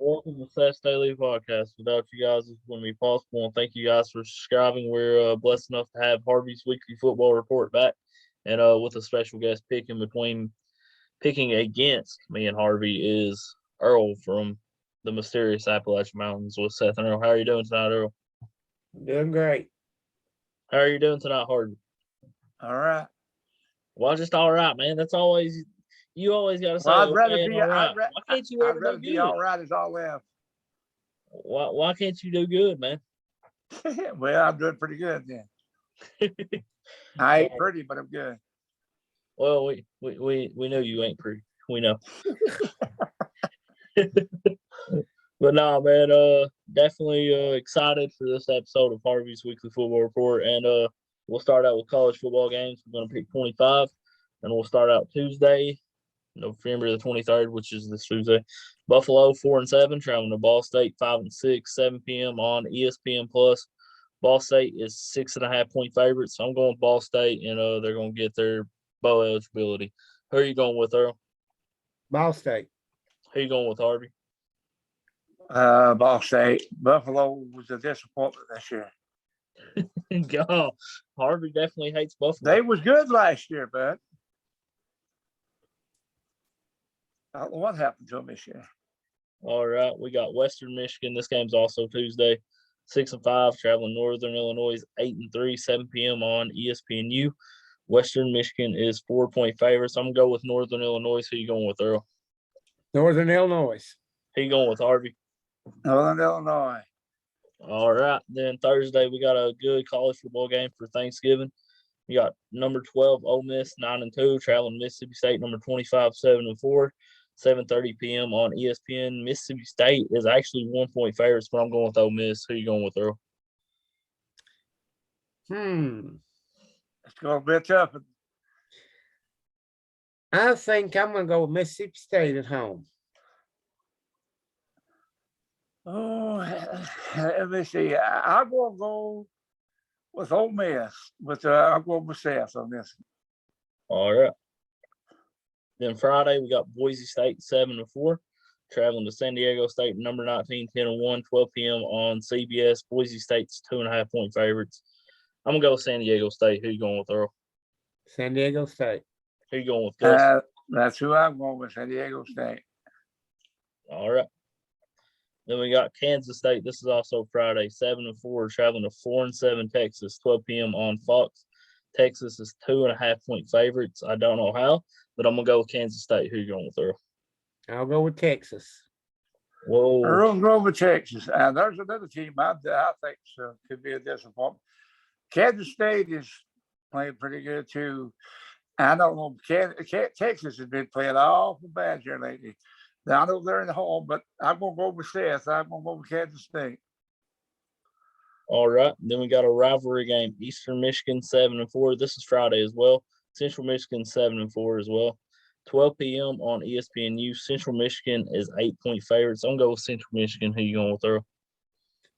Welcome to Stats Daily Podcast. Without you guys, this wouldn't be possible. And thank you guys for subscribing. We're blessed enough to have Harvey's weekly football report back, and with a special guest picking against me and Harvey is Earl from the mysterious Appalachian Mountains with Seth and Earl. How are you doing tonight, Earl? Doing great. How are you doing tonight, Harvey? All right. Well, just all right, man. That's always you always got to say. Well, I'd rather okay, be. all right. Why can't you ever I'd rather do be good? all right as all left. Why can't you do good, man? Well, I'm doing pretty good then. I ain't pretty, but I'm good. Well, we know you ain't pretty. We know. But nah, man, definitely excited for this episode of Harvey's Weekly Football Report. And we'll start out with college football games. We're going to pick 25. And we'll start out Tuesday, November the 23rd, which is this Tuesday. Buffalo 4-7, traveling to Ball State 5-6, 7 p.m. on ESPN Plus. Ball State is 6.5-point favorites. So I'm going with Ball State, and they're going to get their bowl eligibility. Who are you going with, Earl? Ball State. Who are you going with, Harvey? Ball State. Buffalo was a disappointment this year. God, Harvey definitely hates Buffalo. They was good last year, but I don't know what happened to them this year. All right, we got Western Michigan. This game's also Tuesday, 6-5, traveling Northern Illinois, 8-3, 7 p.m. on ESPNU. Western Michigan is 4-point favorites. I'm gonna go with Northern Illinois. Who you going with, Earl? Northern Illinois. Who you going with, Harvey? Northern Illinois. All right, then Thursday we got a good college football game for Thanksgiving. You got number 12 Ole Miss 9-2, traveling Mississippi State number 25 7-4. 7:30 p.m. on ESPN. Mississippi State is actually 1-point favorites, but I'm going with Ole Miss. Who you going with, Earl? It's going to be tough. I think I'm going to go with Mississippi State at home. Oh, let me see. I'm going to go with Ole Miss, but I'm going with Seth on this. All right. Then Friday, we got Boise State 7-4, traveling to San Diego State, number 19, 10-1, 12 p.m. on CBS. Boise State's 2.5-point favorites. I'm going to go with San Diego State. Who you going with, Earl? San Diego State. Who you going with, Gus? That's who I'm going with, San Diego State. All right. Then we got Kansas State. This is also Friday, 7-4, traveling to 4-7 Texas, 12 p.m. on Fox. Texas is 2.5-point favorites. I don't know how, but I'm going to go with Kansas State. Who you going with, Earl? I'll go with Texas. Whoa. Earl's going with Texas. And there's another team I think could be a disappointment. Kansas State is playing pretty good, too. I don't know. Texas has been playing awful bad here lately. Now, I know they're in the home, but I'm going to go with Seth. I'm going to go with Kansas State. All right. Then we got a rivalry game. Eastern Michigan 7-4. This is Friday as well. Central Michigan 7-4 as well. 12 p.m. on ESPNU. Central Michigan is 8-point favorites. I'm going to go with Central Michigan. Who you going with, Earl?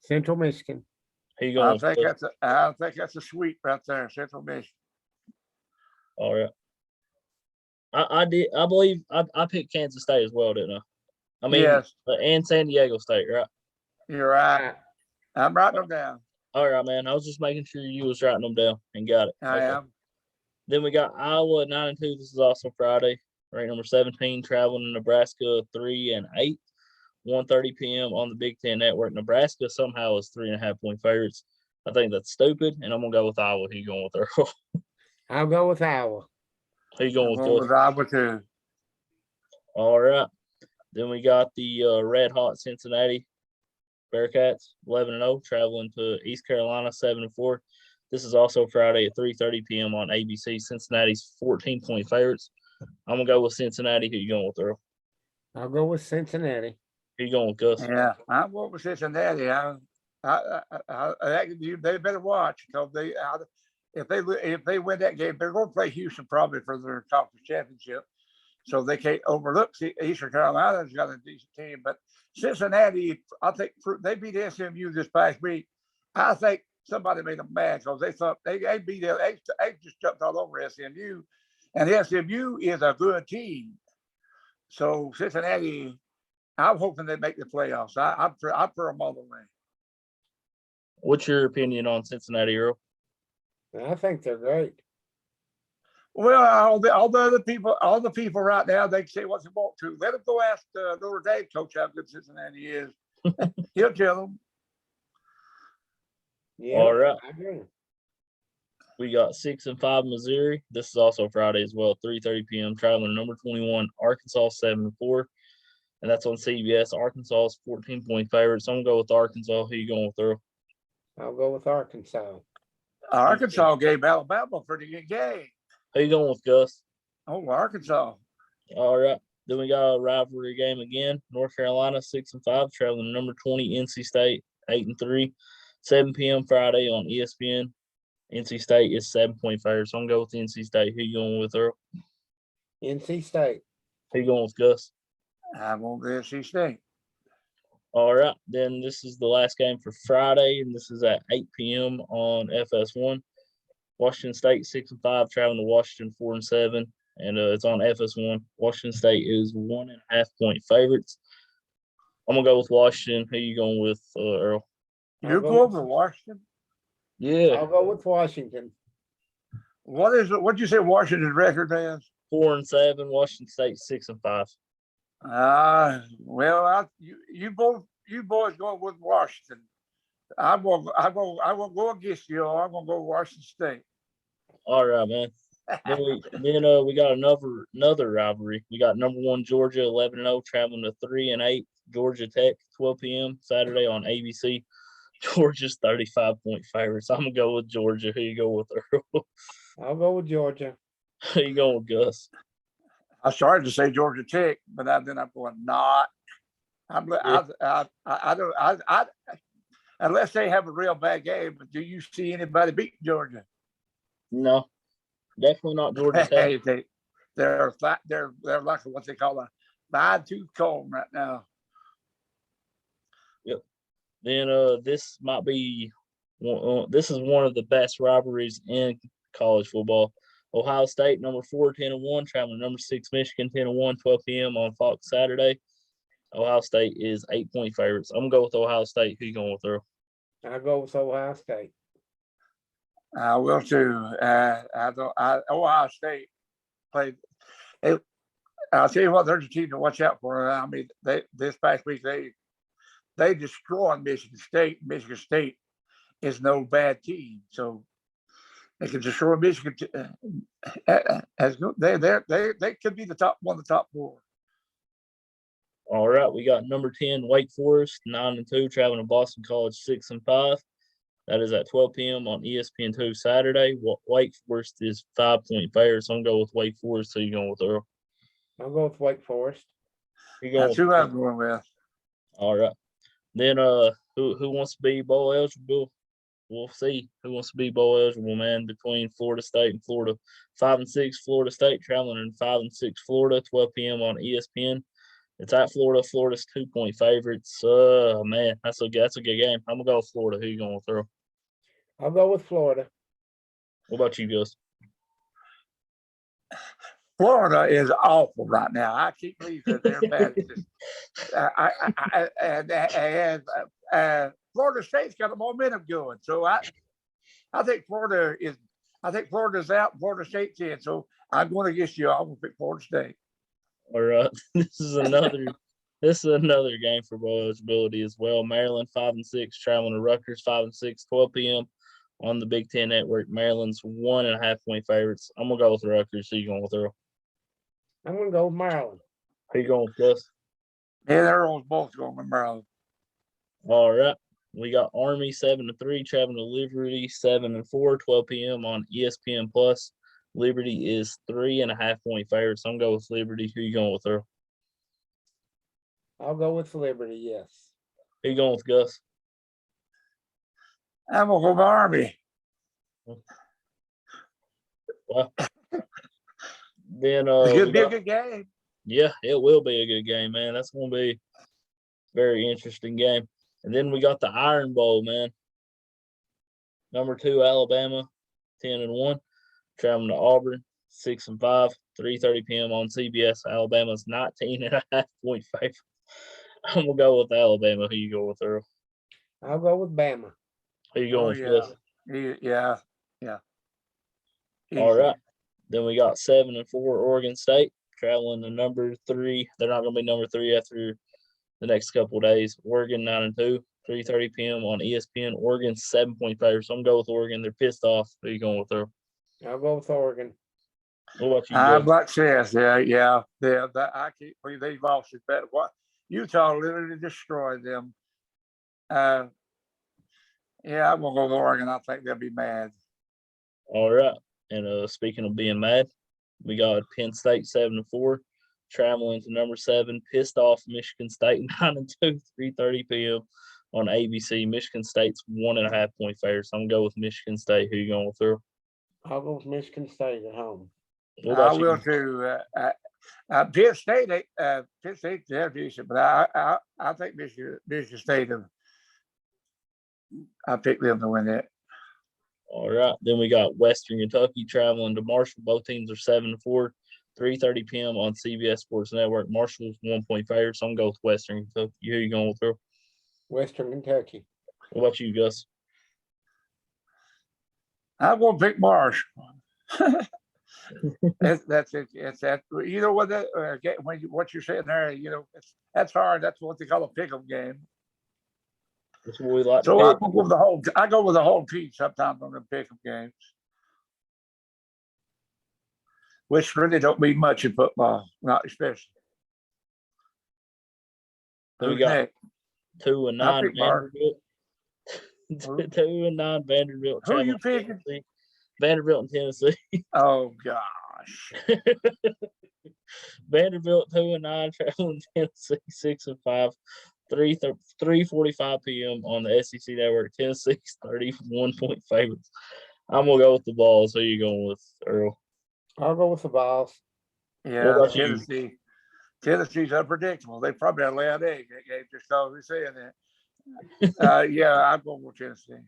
Central Michigan. Who you going with? I think that's a sweep right there, Central Michigan. All right. I believe I picked Kansas State as well, didn't I? I mean, yes. And San Diego State, right? You're right. I'm writing them down. All right, man. I was just making sure you was writing them down and got it. I am. Then we got Iowa at 9-2. This is also Friday. Ranked number 17, traveling to Nebraska 3-8. 1:30 p.m. on the Big Ten Network. Nebraska somehow is 3.5-point favorites. I think that's stupid, and I'm gonna go with Iowa. Who you going with, Earl? I'll go with Iowa. Who you going with? Iowa too. All right. Then we got the red hot Cincinnati Bearcats 11-0, traveling to East Carolina 7-4. This is also Friday at 3:30 p.m. on ABC. Cincinnati's 14-point favorites. I'm gonna go with Cincinnati. Who you going with, Earl? I'll go with Cincinnati. Who you going with, Gus? Yeah, I'm going with Cincinnati. They better watch because if they win that game, they're going to play Houston probably for their conference championship. So they can't overlook Eastern Carolina's got a decent team, but Cincinnati, I think they beat SMU this past week. I think somebody made them mad because they thought they beat them. They just jumped all over SMU, and SMU is a good team. So Cincinnati I'm hoping they make the playoffs. I'm for them all the way. What's your opinion on Cincinnati, Earl? I think they're great. Well, all the people right now, they can say what they want to. Let them go ask Notre Dame coach how good Cincinnati is. He'll tell them. Yeah, All right. I agree. We got 6-5 Missouri. This is also Friday as well, 3:30 p.m. Traveling number 21, Arkansas 7-4, and that's on CBS. Arkansas is 14-point favorite. So I'm gonna go with Arkansas. Who you going with, Earl? I'll go with Arkansas. Arkansas gave Alabama a pretty good game. Who you going with, Gus? Oh, Arkansas. All right. Then we got a rivalry game again. North Carolina 6-5, traveling number 20, NC State 8-3, 7 p.m. Friday on ESPN. NC State is 7-point favorite. So I'm gonna go with NC State. Who you going with, Earl? NC State. Who you going with, Gus? I'm on the NC State. All right. Then this is the last game for Friday, and this is at 8 p.m. on FS1. Washington State 6-5, traveling to Washington 4-7, and it's on FS1. Washington State is 1.5-point favorites. I'm gonna go with Washington. Who you going with, Earl? You're going for Washington? Yeah, I'll go with Washington. What is it? What'd you say Washington's record is? 4-7. Washington State 6-5. Well, you boys going with Washington. I'm gonna go against you. I'm gonna go Washington State. All right, man. Then we got another rivalry. We got number 1 Georgia 11-0, traveling to 3-8 Georgia Tech 12 p.m. Saturday on ABC. Georgia's 35-point favorites. I'm gonna go with Georgia. Who you go with, Earl? I'll go with Georgia. Who you going with, Gus? I started to say Georgia Tech, but then I'm going not. I don't. Unless they have a real bad game. But do you see anybody beating Georgia? No, definitely not Georgia Tech. They're like what they call a fine-tooth comb right now. Yep. Then this might be this is one of the best rivalries in college football. Ohio State number 4 10-1, traveling number 6 Michigan 10-1, 12 p.m. on Fox Saturday. Ohio State is 8-point favorites. I'm gonna go with Ohio State. Who you going with, Earl? I'll go with Ohio State. I will too. Ohio State played. I'll tell you what, there's a team to watch out for. I mean, this past week they destroyed Michigan State. Michigan State is no bad team, so they can destroy Michigan. They could be one of the top 4. All right, we got number 10 Wake Forest 9-2, traveling to Boston College 6-5. That is at 12 p.m. on ESPN2 Saturday. Wake Forest is 5-point favorites. So I'm going to go with Wake Forest. So you going with, Earl? I'll go with Wake Forest. That's who I'm going with. All right. Then who wants to be bowl eligible? We'll see who wants to be bowl eligible, man, between Florida State and Florida. 5-6 Florida State, traveling in 5-6 Florida, 12 p.m. on ESPN. It's at Florida. Florida's 2-point favorites. Man, that's a good game. I'm gonna go with Florida. Who you going with, Earl? I'll go with Florida. What about you, Gus? Florida is awful right now. I can't believe that they're bad. Florida State's got the momentum going. So I think Florida's out. Florida State's in. So I'm going against you. I'm going to pick Florida State. All right. This is another game for bowl eligibility as well. Maryland 5-6, traveling to Rutgers 5-6, 12 p.m. on the Big Ten Network. Maryland's 1.5-point favorites. I'm gonna go with Rutgers. Who you going with, Earl? I'm going to go with Maryland. Who you going with, Gus? Yeah, they're both going with Maryland. All right. We got Army 7-3, traveling to Liberty 7-4, 12 p.m. on ESPN Plus. Liberty is 3.5-point favorites. I'm going with Liberty. Who you going with, Earl? I'll go with Liberty, yes. Who you going with, Gus? I'm going to go with Army. Well, then It's going to be a good game. Yeah, it will be a good game, man. That's going to be a very interesting game. And then we got the Iron Bowl, man. Number 2 Alabama 10-1, traveling to Auburn 6-5, 3:30 p.m. on CBS. Alabama's 19.5-point favorite. I'm gonna go with Alabama. Who you go with, Earl? I'll go with Bama. Who you Oh going with? yeah, yeah. All Easy. right. Then we got 7-4 Oregon State traveling to number 3. They're not gonna be number 3 after the next couple of days. Oregon 9-2, 3:30 p.m. on ESPN. Oregon 7-point favorite. So I'm going with Oregon. They're pissed off. Who you going with, Earl? I'll go with Oregon. What about you, I'm Judge? like says, yeah. That I can't believe they lost it. But what Utah literally destroyed them. Yeah, I'm gonna go with Oregon. I think they'll be mad. All right. And speaking of being mad, we got Penn State 7-4, traveling to number 7, pissed off Michigan State 9-2, 3:30 p.m. on ABC. Michigan State's 1.5-point favorite. So I'm gonna go with Michigan State. Who you going with, Earl? I'll go with Michigan State at home. What I about will you? too. Penn State, Penn State, they're decent, but I think Michigan State. I pick them to win it. All right. Then we got Western Kentucky traveling to Marshall. Both teams are 7-4, 3:30 p.m. on CBS Sports Network. Marshall's 1-point favorite. So I'm going with Western Kentucky. Who you going with, Earl? Western Kentucky. What about you, Gus? I'm gonna pick Marsh. That's it. It's that. You know what that what you're saying there. That's hard. That's what they call a pick'em game. That's what we like to So I pick. go with the whole. I go with the whole team sometimes on the pick'em games, which really don't mean much in football, not especially. Who we Who's got? next? 2-9 pick Marsh. Vanderbilt. Who? 2-9 Vanderbilt Who traveling you to picking? Tennessee. Vanderbilt and Tennessee. Oh gosh. Vanderbilt 2-9 traveling to Tennessee 6-5. 3:45 p.m. on the SEC network. Tennessee's 31-point favorites. I'm gonna go with the Balls. Who you going with, Earl? I'll go with the Vols. What Yeah, about you? Tennessee. Tennessee's unpredictable. They probably had lay an egg that game just because we're saying that. Yeah, I'm going with Tennessee.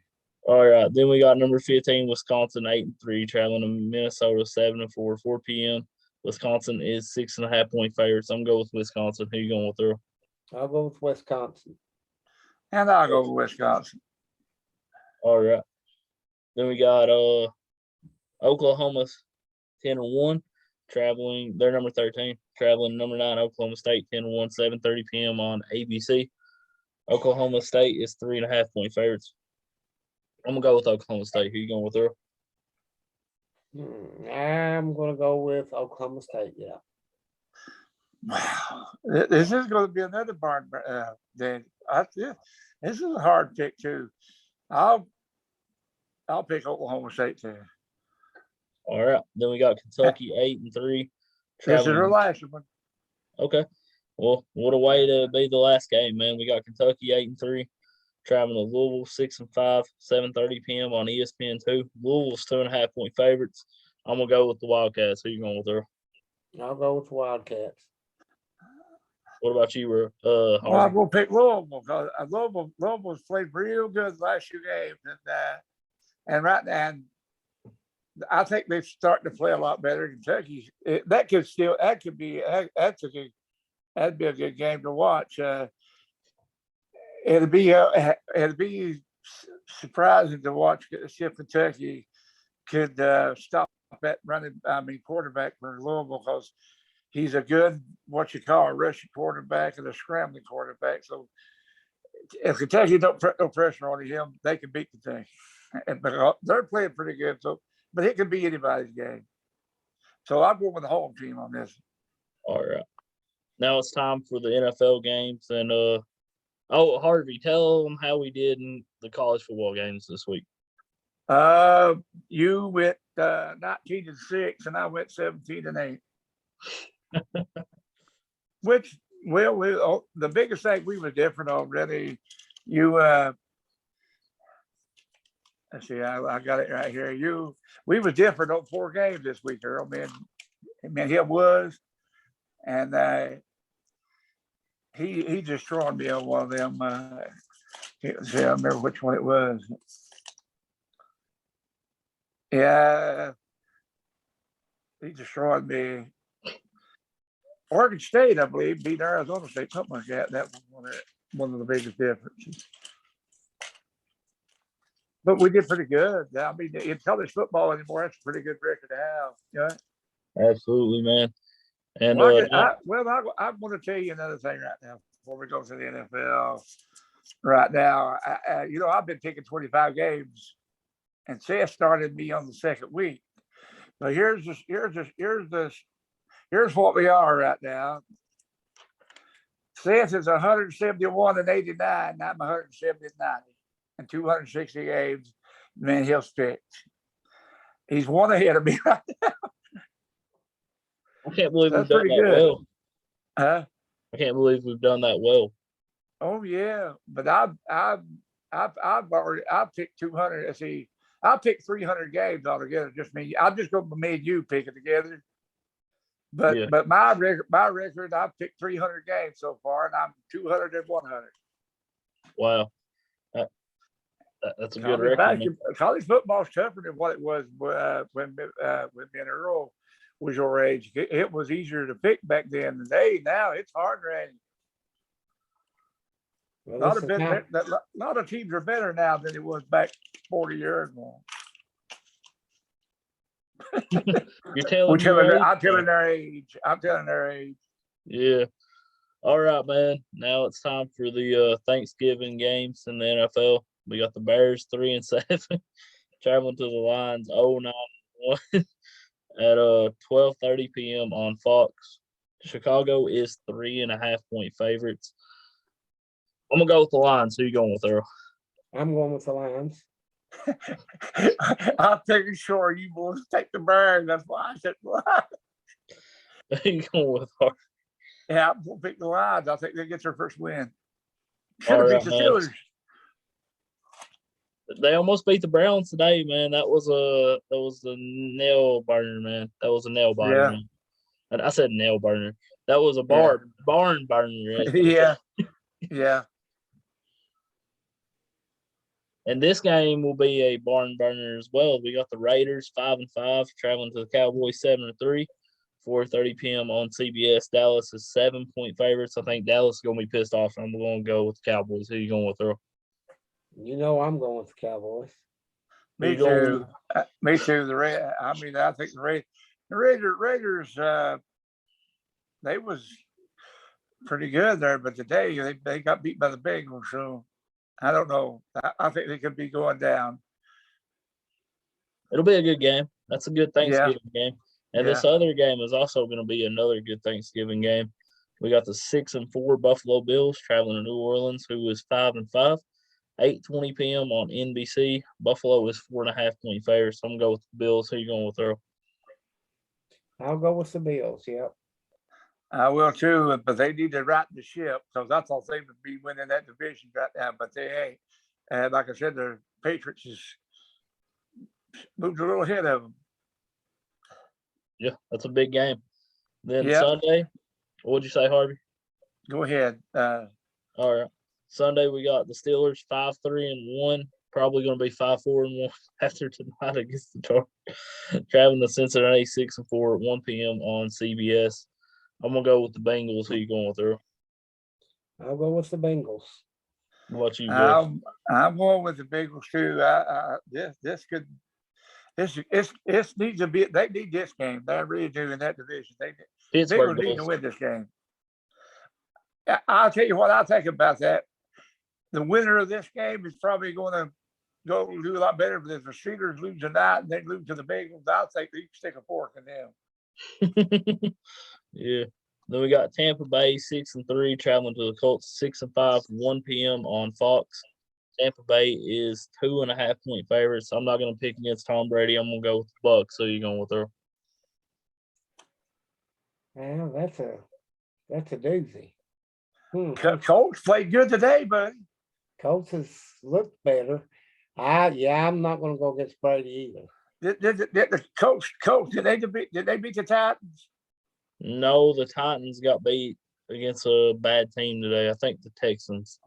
All right. Then we got number 15, Wisconsin 8-3, traveling to Minnesota 7-4, 4 p.m. Wisconsin is 6.5-point favorites. I'm going with Wisconsin. Who you going with, Earl? I'll go with Wisconsin. And I'll go with Wisconsin. All right. Then we got Oklahoma's 10-1, traveling. They're number 13, traveling number 9, Oklahoma State 10-1, 7:30 p.m. on ABC. Oklahoma State is 3.5-point favorites. I'm gonna go with Oklahoma State. Who you going with, Earl? I'm gonna go with Oklahoma State. Yeah. Wow, this is going to be another barn. Then this is a hard pick too. I'll pick Oklahoma State too. All right. Then we got Kentucky 8-3, This is her traveling. last one. Okay. Well, what a way to be the last game, man. We got Kentucky 8-3, traveling to Louisville 6-5, 7:30 p.m. on ESPN2. Louisville's 2.5-point favorites. I'm gonna go with the Wildcats. Who you going with, Earl? I'll go with the Wildcats. What about you, Well, I'm Harvey? going to pick Louisville because Louisville's played real good the last few games, and right now, I think they're starting to play a lot better. Kentucky, that'd be a good game to watch. It'd be surprising to watch if Kentucky could stop that quarterback for Louisville because he's a good a rushing quarterback and a scrambling quarterback. So if Kentucky don't put no pressure on him, they can beat Kentucky. But they're playing pretty good. So, but it could be anybody's game. So I'm going with the home team on this. All right. Now it's time for the NFL games. And Harvey, tell them how we did in the college football games this week. You went 19-6, and I went 17-8. Which, the biggest thing we were different already. Let's see, I got it right here. We was different on 4 games this week, Earl. Man, he was, and he destroyed me on one of them. I remember which one it was. Yeah, he destroyed me. Oregon State, I believe, beat Arizona State, something like that. That was one of the biggest differences. But we did pretty good. I mean, in college football anymore, that's a pretty good record to have. Yeah. Absolutely, man. And Well, I want to tell you another thing right now before we go to the NFL. Right now, I've been taking 25 games, and Seth started me on the second week. But here's what we are right now. Seth is 171 and 89. I'm 170 and 90, and 260 games. Man, he'll stick. He's one ahead of me right now. I can't believe That's we've done pretty that good. well. Huh? I can't believe we've done that well. Oh yeah, but I've picked 200. Let's see, I picked 300 games altogether. Just me. I'll just go with me and you pick it together. But my record, I've picked 300 games so far, and I'm 200 and 100. Wow, that's a good record. College football is tougher than what it was when me and Earl was your age. It was easier to pick back then than now it's harder. And Well, a lot of teams are better now than it was back 40 years ago. You're telling I'm telling their age. I'm telling their age. Yeah. All right, man. Now it's time for the Thanksgiving games in the NFL. We got the Bears 3-7, traveling to the Lions 0-9-1 at 12:30 p.m. on Fox. Chicago is 3.5-point favorites. I'm gonna go with the Lions. Who you going with, Earl? I'm going with the Lions. I'm pretty sure you want to take the Bears. That's why I said Lions. Who you going with, Harvey? Yeah, I'm gonna pick the Lions. I think they get their first win. Should All have right, beat the Steelers. They almost beat the Browns today, man. That was the nail burner, man. That was a nail biter, Yeah. man. And I said nail burner. That was a barn burner. Right? Yeah. Yeah. And this game will be a barn burner as well. We got the Raiders 5-5 traveling to the Cowboys 7-3, 4:30 p.m. on CBS. Dallas is 7-point favorites. I think Dallas is gonna be pissed off. I'm gonna go with the Cowboys. Who you going with, Earl? You know I'm going with the Cowboys. Me too. Me too. I think the Raiders. They was pretty good there, but today they got beat by the Bengals. So I don't know. I think they could be going down. It'll be a good game. That's a good Thanksgiving game. And this other game is also going to be another good Thanksgiving game. We got the 6-4 Buffalo Bills traveling to New Orleans, who is 5-5. 8:20 p.m. on NBC. Buffalo is 4.5-point favorites. So I'm going to go with the Bills. Who you going with, Earl? I'll go with the Bills, yep. I will too, but they need to right the ship because I thought they would be winning that division right now, but they ain't. And like I said, the Patriots has moved a little ahead of them. Yeah, that's a big game. Then Sunday, what'd you say, Harvey? Go ahead. All right. Sunday, we got the Steelers 5-3-1. Probably going to be 5-4-1 after tonight against the Chargers. Traveling to Cincinnati 6-4 at 1 p.m. on CBS. I'm going to go with the Bengals. Who you going with, Earl? I'll go with the Bengals. What about you, Jeff? I'm going with the Bengals too. This needs to be. They need this game. They really do in that division. Pittsburgh need to win this game. I'll tell you what I think about that. The winner of this game is probably going to go do a lot better. But if the Steelers lose tonight and they lose to the Bengals, I think they stick a fork in them. Yeah. Then we got Tampa Bay 6-3 traveling to the Colts 6-5, 1 p.m. on Fox. Tampa Bay is 2.5-point favorites. I'm not going to pick against Tom Brady. I'm going to go with the Bucs. So you're going with her? Well, that's a doozy. Colts played good today, buddy. Colts has looked better. I'm not going to go against Brady either. Did the Colts did they beat the Titans? No, the Titans got beat against a bad team today. I think the Texans.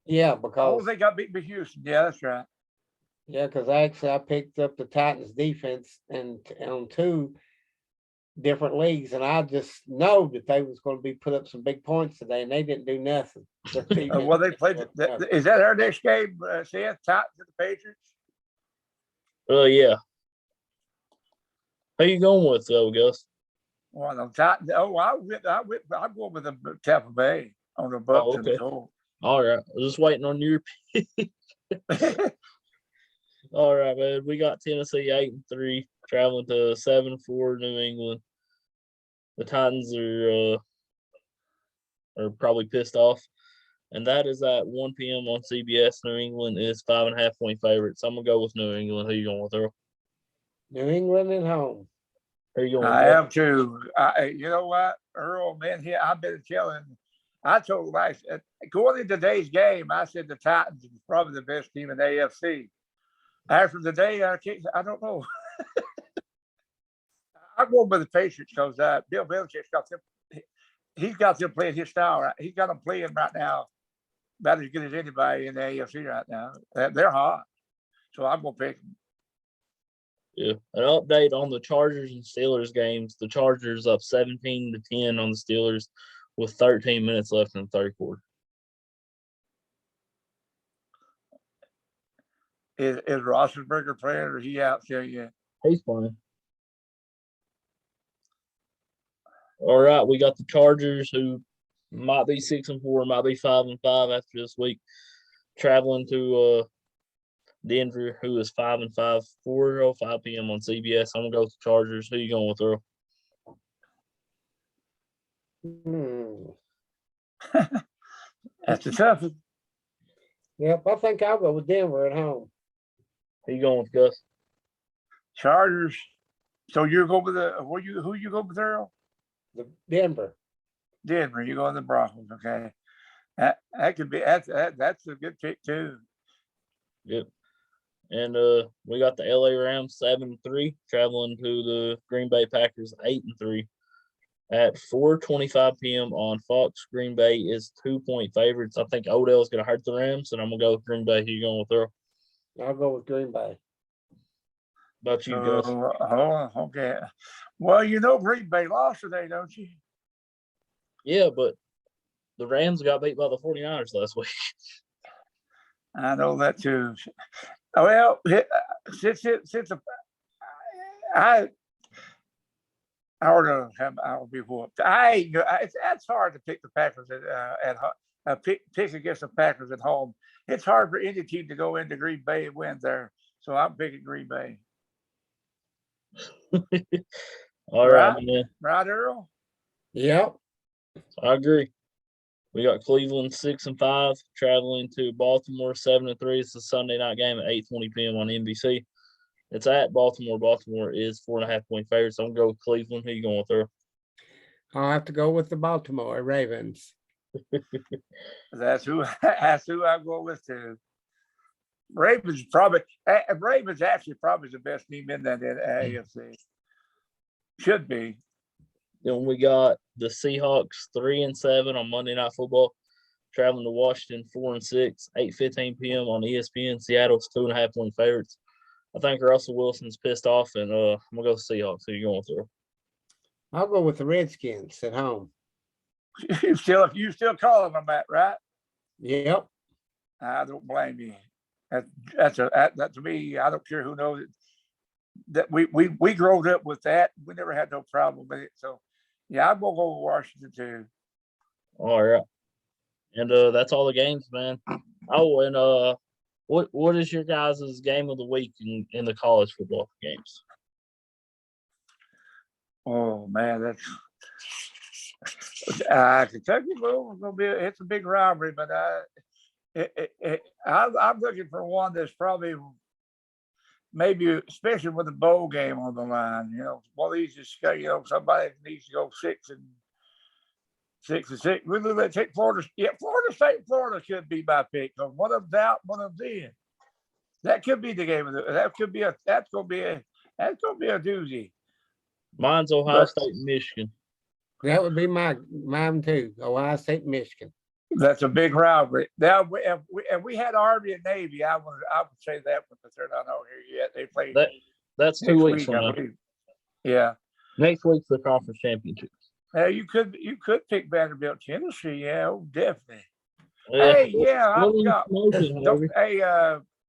Yeah, because they got beat by Houston. Yeah, that's right. Yeah, because actually I picked up the Titans defense and on 2, different leagues, and I just know that they was going to be put up some big points today, and they didn't do nothing. Well, they played. Is that our next game? Seth, Titans and the Patriots. Yeah. Who you going with though, Gus? Well, I'm Titans. Oh, I'm going with the Tampa Bay on the Bucks and the Colts. All right. I was just waiting on your pick. All right, man. We got Tennessee 8-3, traveling to 7-4 New England. The Titans are probably pissed off. And that is at 1 p.m. on CBS. New England is 5.5-point favorites. I'm gonna go with New England. Who you going with, Earl? New England at home. Who you going with? I am too. You know what, Earl, man, here I've been telling. I told going into today's game, I said the Titans is probably the best team in the AFC. After the day, I don't know. I'm going with the Patriots because Bill Belichick's got them. He's got them playing his style. Right? He's got them playing right now about as good as anybody in the AFC right now. They're hot. So I'm going to pick them. Yeah. An update on the Chargers and Steelers games. The Chargers up 17-10 on the Steelers with 13 minutes left in the third quarter. Is Roethlisberger playing or is he out there yet? He's playing. All right, we got the Chargers who might be 6-4, might be 5-5 after this week, traveling to Denver, who is 5-5, 4:05 p.m. on CBS. I'm gonna go with the Chargers. Who you going with, Earl? That's the toughest. Yep, I think I'll go with Denver at home. Who you going with, Gus? Chargers. So you're going with who you go with, Earl? The Denver. Denver. You go with the Broncos. Okay. That could be that's a good pick too. Yep. And we got the LA Rams 7-3, traveling to the Green Bay Packers 8-3 at 4:25 p.m. on Fox. Green Bay is 2-point favorites. I think Odell's going to hurt the Rams, and I'm going to go with Green Bay. Who you going with, Earl? I'll go with Green Bay. About you, Gus? Okay. Well, you know Green Bay lost today, don't you? Yeah, but the Rams got beat by the 49ers last week. I know that too. Well, since I ought to have, I'll be whooped. That's hard to pick the Packers pick against the Packers at home. It's hard for any team to go into Green Bay and win there. So I'm picking Green Bay. All right, man. Right, Earl? Yep. I agree. We got Cleveland 6-5, traveling to Baltimore 7-3. It's a Sunday night game at 8:20 p.m. on NBC. It's at Baltimore. Baltimore is 4.5-point favorites. I'm gonna go with Cleveland. Who you going with there? I'll have to go with the Baltimore Ravens. That's who I go with too. Ravens actually probably the best team in that AFC. Should be. Then we got the Seahawks 3-7 on Monday Night Football, traveling to Washington 4-6, 8:15 p.m. on ESPN. Seattle's 2.5-point favorites. I think Russell Wilson's pissed off, and I'm gonna go Seahawks. Who you going through? I'll go with the Redskins at home. You still calling them that, right? Yep. I don't blame you. That to me, I don't care who knows it. That we growed up with that. We never had no problem with it. So yeah, I'm gonna go with Washington too. All right. And that's all the games, man. Oh, and what is your guys' game of the week in the college football games? Oh man, that's Kentucky Louisville's gonna be it's a big rivalry, but I'm looking for one that's probably maybe, especially with the bowl game on the line. You know, one of these is somebody needs to go 6-6. We let's take Florida. Yeah, Florida could be my pick. So one of them out, one of them in. That could be the game of the. That's gonna be a doozy. Mine's Ohio State and Michigan. That would be mine too. Ohio State, Michigan. That's a big rivalry. Now, if we had Army and Navy, I would say that one, but they're not over here yet. They play. That's 2 weeks from now. Yeah. Next week's the conference championships. You could pick Vanderbilt, Tennessee. Yeah, definitely. Yeah. Hey, yeah, I forgot. Hey,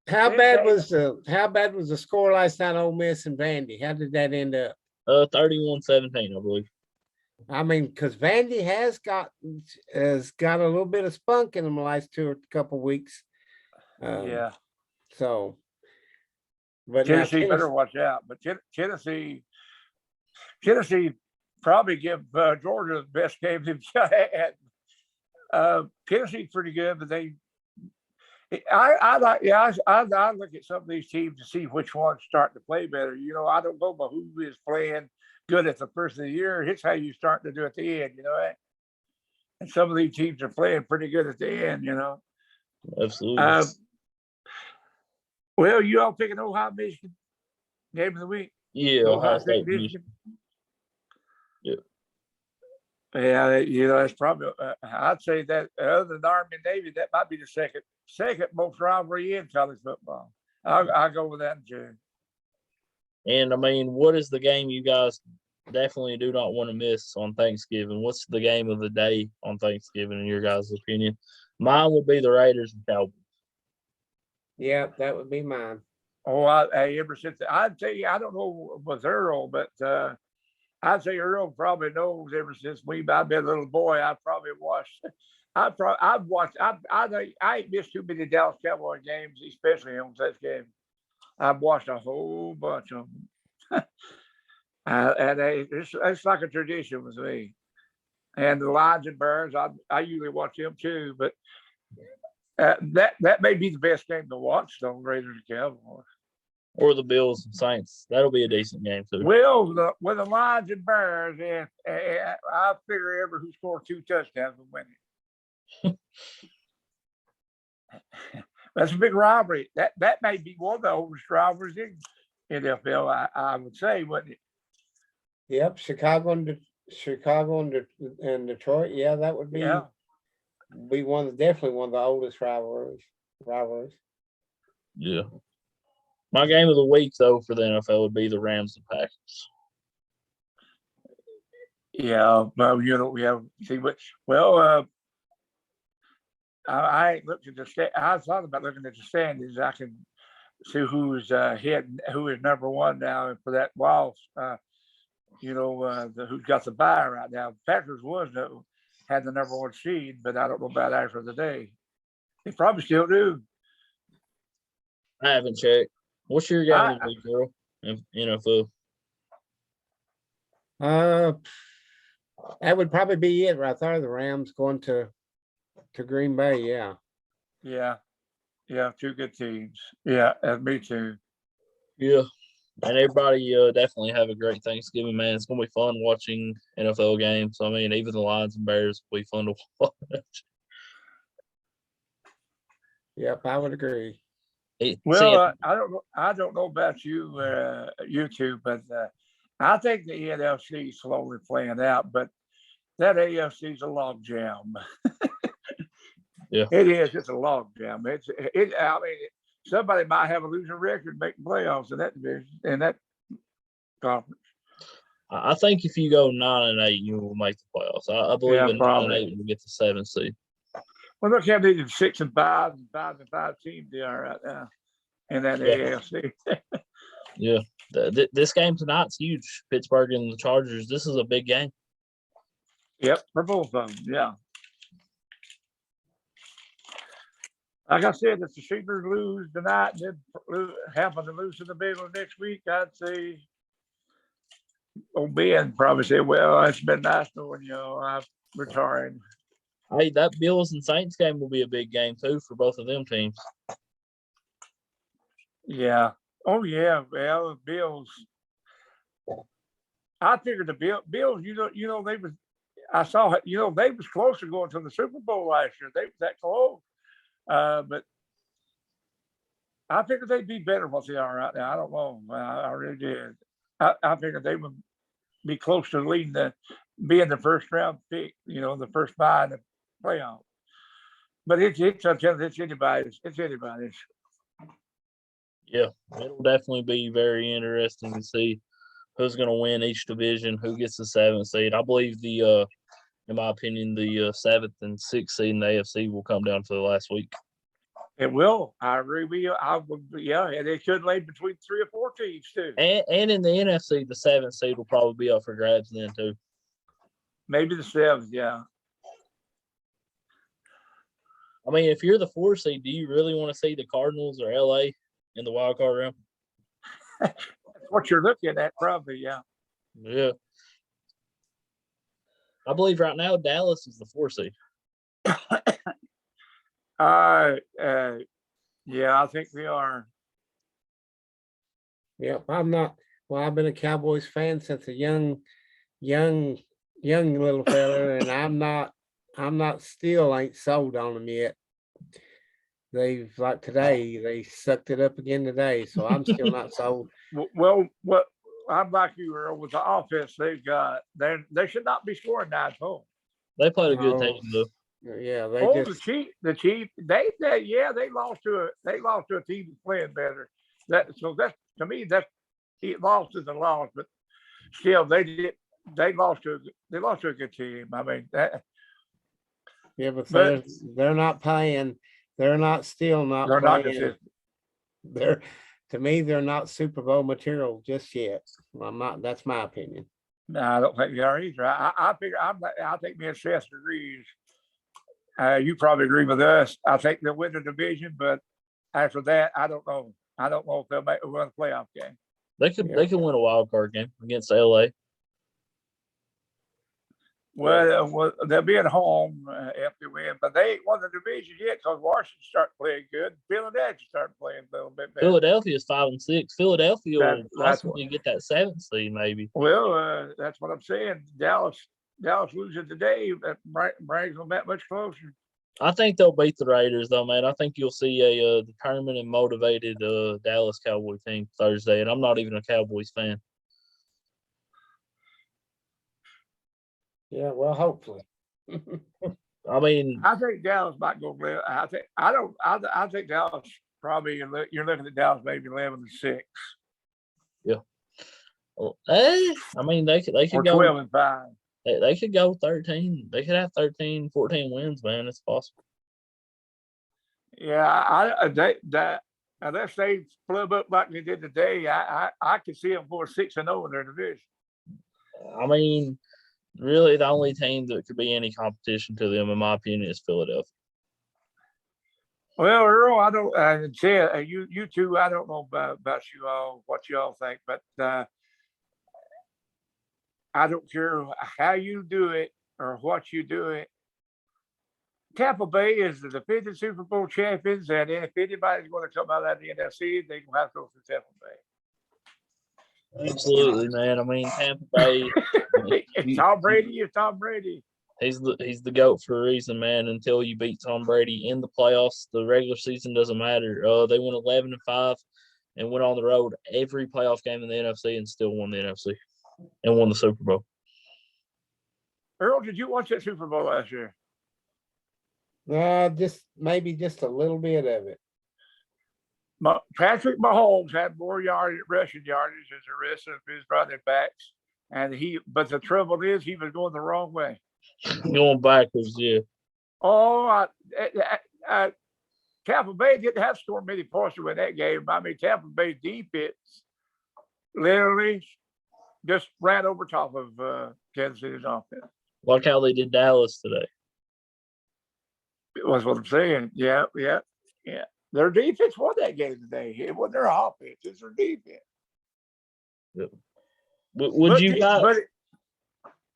How Then bad they- was the score last night? Ole Miss and Vandy. How did that end up? 31-17, I believe. I mean, because Vandy has got a little bit of spunk in them the last couple weeks. yeah, So, but Tennessee now better watch out. But Tennessee probably give Georgia the best game they've had. Tennessee's pretty good, but I look at some of these teams to see which one's starting to play better. You know, I don't go by who is playing good at the first of the year. It's how you start to do at the end, you know. And some of these teams are playing pretty good at the end, you know. Absolutely. Well, you all picking Ohio Michigan game of the week? Yeah, Ohio State, Michigan. Yeah. Yeah, you know, it's probably. I'd say that other than Army and Navy, that might be the second most rivalry in college football. I'll go with that, Jay. And I mean, what is the game you guys definitely do not want to miss on Thanksgiving? What's the game of the day on Thanksgiving, in your guys' opinion? Mine would be the Raiders and Cowboys. yeah, that would be mine. Oh, ever since I'd say I don't know with Earl, but I'd say Earl probably knows ever since I've been a little boy. I probably watched. I've watched. I ain't missed too many Dallas Cowboy games, especially on such games. I've watched a whole bunch of them, and it's like a tradition with me. And the Lions and Bears, I usually watch them too. But that may be the best game to watch, though, Raiders and Cowboys. Or the Bills and Saints. That'll be a decent game too. Well, with the Lions and Bears, I figure ever who scores 2 touchdowns will win it. That's a big rivalry. That may be one of the oldest rivalries in NFL. I would say, wouldn't it? Yep, Chicago and Detroit. Yeah, that would be definitely one of the oldest rivalries. Yeah. My game of the week, though, for the NFL would be the Rams and Packers. Yeah, well, you know, we have see what. Well, I ain't looked at the stand. I thought about looking at the standings. I can see who's who is number one now, and for that while, you know, who's got the bye right now. Packers had the number one seed, but I don't know about after the day. They probably still do. I haven't checked. What's your game of the week, girl? In NFL. That would probably be it right there. The Rams going to Green Bay. Yeah. Yeah, 2 good teams. Yeah, me too. Yeah. And everybody definitely have a great Thanksgiving, man. It's gonna be fun watching NFL games. I mean, even the Lions and Bears will be fun to watch. Yep, I would agree. Well, I don't know about you two, but I think the NFC is slowly playing out, but that AFC is a log jam. Yeah, it is. It's a log jam. I mean, somebody might have a losing record making playoffs in that division, in that conference. I think if you go 9-8, you will make the playoffs. I believe in 9-8 will get the 7th seed. Well, look how many 6 and 5 and 5 and 5 teams they are right now in that AFC. Yeah, this game tonight's huge. Pittsburgh and the Chargers. This is a big game. Yep, for both of them. Yeah. Like I said, if the Steelers lose tonight and then happen to lose to the Bengals next week, I'd say old Ben probably say, "Well, it's been nice knowing you. I'm retiring." Hey, that Bills and Saints game will be a big game too for both of them teams. Yeah. Oh yeah. Well, the Bills. I figured the Bills. You know they was. I saw it. You know they was close to going to the Super Bowl last year. They was that close. But I figured they'd be better than what they are right now. I don't know. I really did. I figured they would be close to being the first round pick. You know, the first bye in the playoff. But it's anybody's. It's anybody's. Yeah, it'll definitely be very interesting to see who's going to win each division, who gets the 7th seed. I believe in my opinion, the 7th and 6th seed in the AFC will come down to the last week. It will. I agree with you. I would, yeah, and they could lay between 3 or 4 teams too. And in the NFC, the 7th seed will probably be up for grabs then too. Maybe the 7th, yeah. I mean, if you're the 4th seed, do you really want to see the Cardinals or LA in the wild card round? That's what you're looking at, probably, yeah. Yeah. I believe right now Dallas is the 4th seed. Yeah, I think they are. Yep, I'm not. Well, I've been a Cowboys fan since a young little fella, and I'm not still ain't sold on them yet. They've like today, they sucked it up again today, so I'm still not sold. Well, what I'm like you, Earl, with the offense they've got, they should not be scoring 9 points. They played a good team though. Yeah, the Chiefs, they lost to a team that's playing better. That's to me, lost is a loss, but still they lost to a good team. I mean that. Yeah, but they're not playing. They're not still not They're playing. not consistent. They're to me, they're not Super Bowl material just yet. I'm not. That's my opinion. No, I don't think they are either. I think me and Seth agrees. You probably agree with us. I think they'll win the division, but after that, I don't know. I don't know if they'll win a playoff game. They could win a wild card game against LA. Well, they'll be at home if they win, but they ain't won the division yet because Washington starting playing good. Philadelphia starting playing a little bit better. Philadelphia is 5-6. Philadelphia will possibly get that 7th seed, maybe. Well, that's what I'm saying. Dallas losing today brings them that much closer. I think they'll beat the Raiders, though, man. I think you'll see a determined and motivated Dallas Cowboy team Thursday, and I'm not even a Cowboys fan. Yeah, well, hopefully. I mean, I think Dallas might go. I think Dallas probably. You're looking at Dallas maybe 11-6. Yeah. Well, I mean, they could or go 12-5. They could go 13. They could have 13, 14 wins, man. It's possible. Yeah, unless they flub up like they did today, I could see them for 6-0 in their division. I mean, really, the only team that could be any competition to them, in my opinion, is Philadelphia. Well, Earl, I don't. You two, I don't know about you all, what you all think, but I don't care how you do it or what you do it. Tampa Bay is the defending Super Bowl champions, and if anybody's going to come out of the NFC, they're going to have to go through Tampa Bay. Absolutely, man. I mean, Tampa Bay. Tom Brady is Tom Brady. He's the GOAT for a reason, man. Until you beat Tom Brady in the playoffs, the regular season doesn't matter. They went 11-5 and went on the road every playoff game in the NFC and still won the NFC and won the Super Bowl. Earl, did you watch that Super Bowl last year? Maybe just a little bit of it. Patrick Mahomes had more rushing yardage as the rest of his running backs, but the trouble is he was going the wrong way. Going backwards, yeah. Tampa Bay didn't have to score many points to win that game. I mean, Tampa Bay's defense literally just ran over top of Kansas City's offense. Like how they did Dallas today. That's what I'm saying. Yeah. Their defense won that game today. It wasn't their offense; it's their defense. Yep. But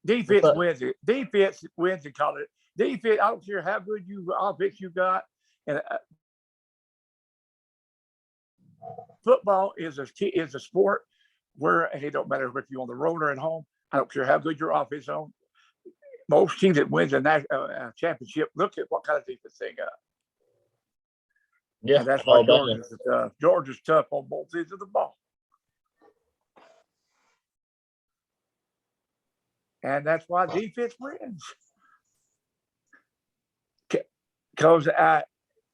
defense wins it. Defense wins in college. Defense. I don't care how good offense you got, and football is a sport where, and it don't matter if you're on the road or at home. I don't care how good your offense on. Most teams that wins a championship look at what kind of defense they got. Yeah, and that's why Georgia's tough. Georgia's tough on both ends of the ball. And that's why defense wins. Because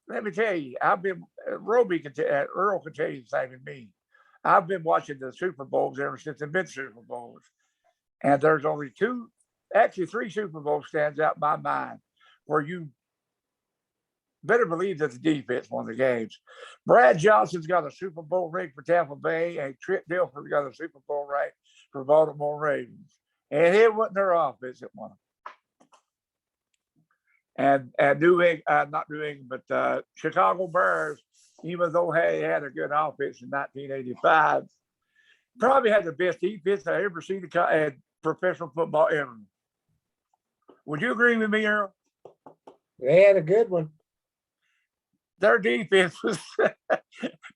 let me tell you, Earl can tell you the same as me. I've been watching the Super Bowls ever since they've been Super Bowls. And there's only three Super Bowls stands out in my mind where you better believe that the defense won the games. Brad Johnson's got a Super Bowl ring for Tampa Bay, and Trent Dilfer's got a Super Bowl ring for Baltimore Ravens. And it wasn't their offense that won them. And not New England, but Chicago Bears, even though they had a good offense in 1985, probably had the best defense I ever seen in professional football ever. Would you agree with me, Earl? They had a good one. Their defense was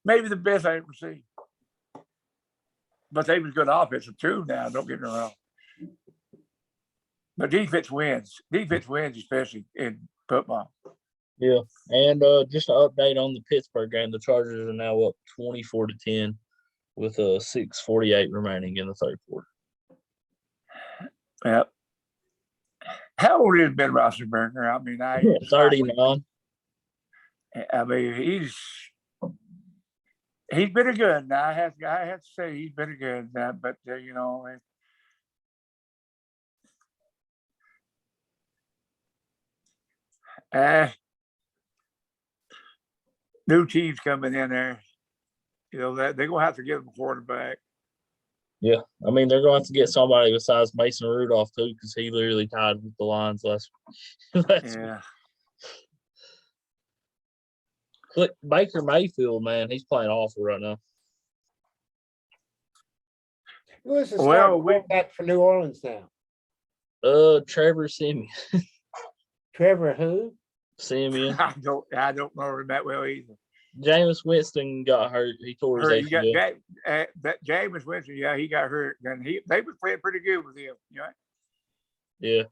maybe the best I ever seen. But they was good offensive too now, don't get me wrong. But defense wins. Defense wins, especially in football. Yeah. And just an update on the Pittsburgh game. The Chargers are now up 24-10 with 6:48 remaining in the third quarter. Yep. How old is Ben Roethlisberger? I mean, 39. I mean, he's been a good. Now I have to say he's been a good. But you know, new teams coming in there. You know that they're gonna have to get him a quarterback. Yeah, I mean they're going to have to get somebody besides Mason Rudolph too, because he literally tied with the Lions last Yeah. Baker Mayfield, man, he's playing awful right now. Who is the starting quarterback for New Orleans now? Trevor Siemian. Trevor who? Siemian. I don't know him that well either. Jameis Winston got hurt. He tore his ACL. That Jameis Winston, yeah, he got hurt, and they was playing pretty good with him. You know? Yeah,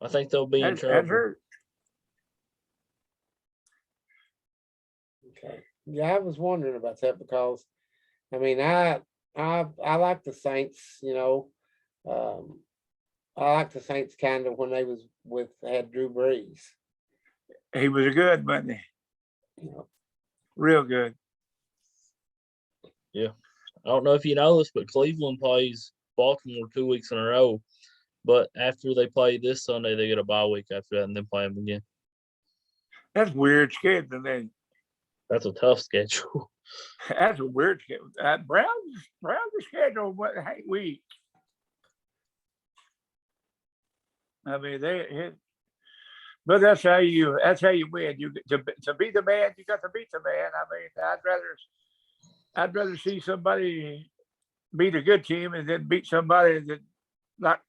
I think they'll be in trouble. Okay. Yeah, I was wondering about that because, I mean, I like the Saints. You know, I like the Saints kind of when they had Drew Brees. He was a good, wasn't he? You know. Real good. Yeah. I don't know if you know this, but Cleveland plays Baltimore 2 weeks in a row. But after they play this Sunday, they get a bye week after that and then play them again. That's weird schedule, then. That's a tough schedule. That's a weird schedule. Browns schedule what week? I mean, but that's how you win. You to be the man, you got to beat the man. I mean, I'd rather see somebody beat a good team and then beat somebody that like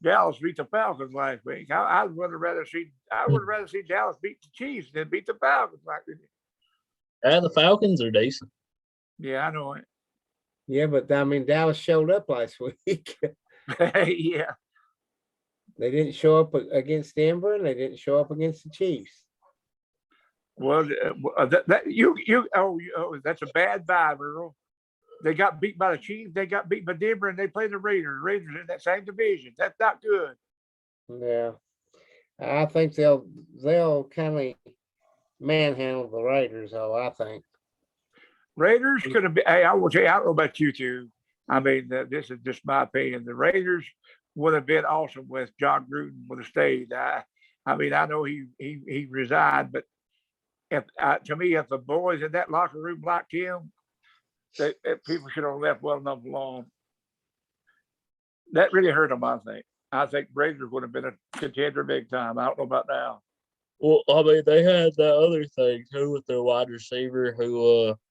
Dallas beat the Falcons last week. I would rather see Dallas beat the Chiefs than beat the Falcons like they did. And the Falcons are decent. Yeah, I know it. Yeah, but I mean, Dallas showed up last week. Yeah. They didn't show up against Denver, and they didn't show up against the Chiefs. Well, that's a bad vibe, Earl. They got beat by the Chiefs. They got beat by Denver, and they played the Raiders. Raiders in that same division. That's not good. Yeah, I think they'll kind of manhandle the Raiders, though. I think Raiders could have been. Hey, I will tell you. I don't know about you two. I mean, this is just my opinion. The Raiders would have been awesome with John Gruden would have stayed. I mean, I know he resigned, but to me, if the boys in that locker room liked him, people should have left well enough alone. That really hurt them, I think. I think Raiders would have been a contender big time. I don't know about now. Well, I mean, they had that other thing too with their wide receiver,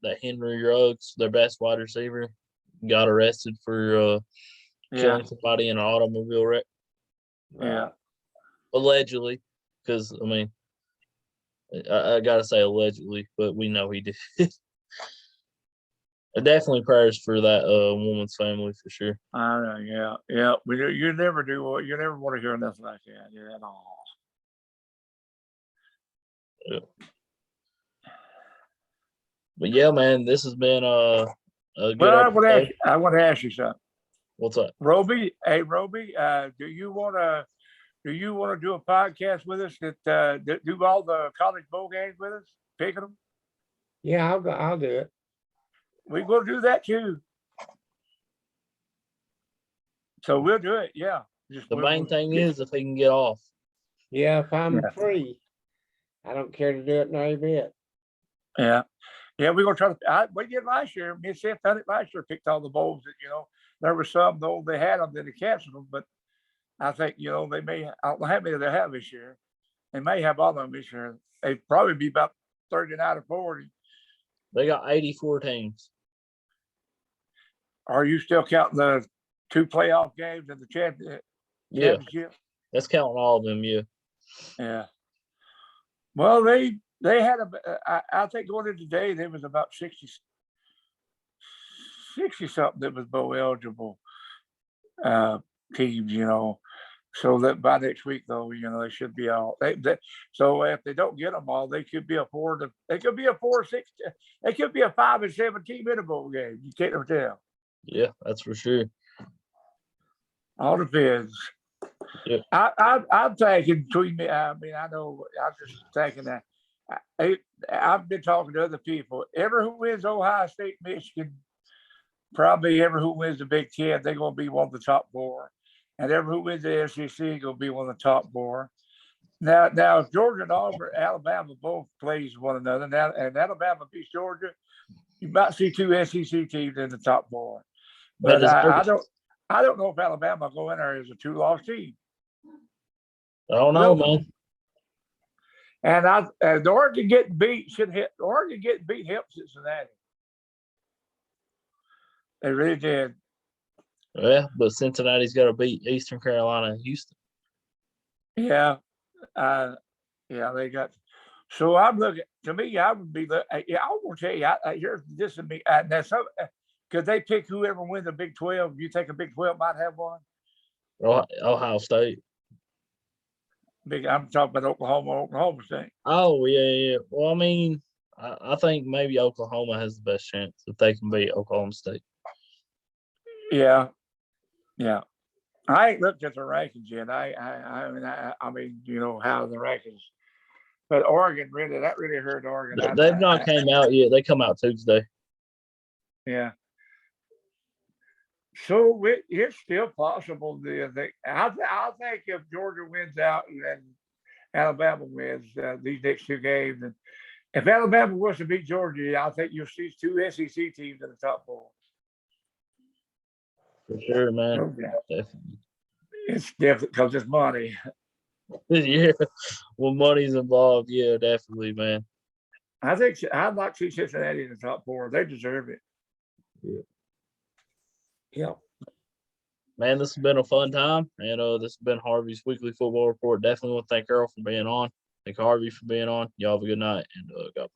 that Henry Ruggs, their best wide receiver, got arrested for killing somebody in an automobile wreck. Yeah. Allegedly, because, I mean, I got to say allegedly, but we know he did. Definitely prayers for that woman's family for sure. I know, yeah. You never want to hear nothing like that, at all. Yeah. But yeah, man, this has been a good episode. I want to ask you something. What's up? Roby, hey Roby, do you want to do a podcast with us that do all the college bowl games with us, picking them? Yeah, I'll do it. We will do that too. So we'll do it. Yeah. Just The main thing is if he can get off. Yeah, if I'm Yeah. free, I don't care to do it no bit. Yeah. Yeah, we're gonna try to. We did last year. Me and Seth done it last year. Picked all the bowls that there were some though they had them, then they canceled them. But I think they may. I don't know how many they have this year. They may have all of them this year. They'd probably be about 39 or 40. They got 84 teams. Are you still counting the 2 playoff games and the championship? Yeah, that's counting all of them. Yeah. Yeah. Well, they had I think going into today there was about 60 something that was bowl eligible teams, so that by next week though, they should be all. So if they don't get them all, they could be a 4-6. They could be a 5 and 7 team in a bowl game. You can't never tell. Yeah, that's for sure. All depends. Yeah. I'm thinking between me. I mean, I know. I'm just thinking that. I've been talking to other people. Ever who wins Ohio State, Michigan, probably ever who wins the Big Ten, they're going to be one of the top 4. And ever who wins the SEC going to be one of the top 4. Now, if Georgia and Alabama both plays one another, now and Alabama beats Georgia, you might see 2 SEC teams in the top 4. But I don't know if Alabama go in there as a 2-loss team. I don't know, man. And Oregon getting beat helped Cincinnati. They really did. Yeah, but Cincinnati's got to beat Eastern Carolina and Houston. Yeah, they got. So I'm looking. To me, I would be. I will tell you. Here's this and me. Now, could they pick whoever wins the Big 12? You think a Big 12 might have one? Ohio State. I'm talking about Oklahoma State. Oh yeah. Well, I mean, I think maybe Oklahoma has the best chance if they can beat Oklahoma State. Yeah. I ain't looked at the rankings yet. I mean, how the rankings. But Oregon that really hurt Oregon. They've not came out yet. They come out Tuesday. Yeah. So it's still possible. I think if Georgia wins out and Alabama wins these next 2 games, and if Alabama was to beat Georgia, I think you'll see 2 SEC teams in the top 4. For sure, man. Okay. Definitely. It's definitely because it's money. Yeah, when money's involved, yeah, definitely, man. I think I'd like to see Cincinnati in the top 4. They deserve it. Yeah. Man, this has been a fun time, and this has been Harvey's Weekly Football Report. Definitely want to thank Earl for being on. Thank Harvey for being on. Y'all have a good night, and God bless.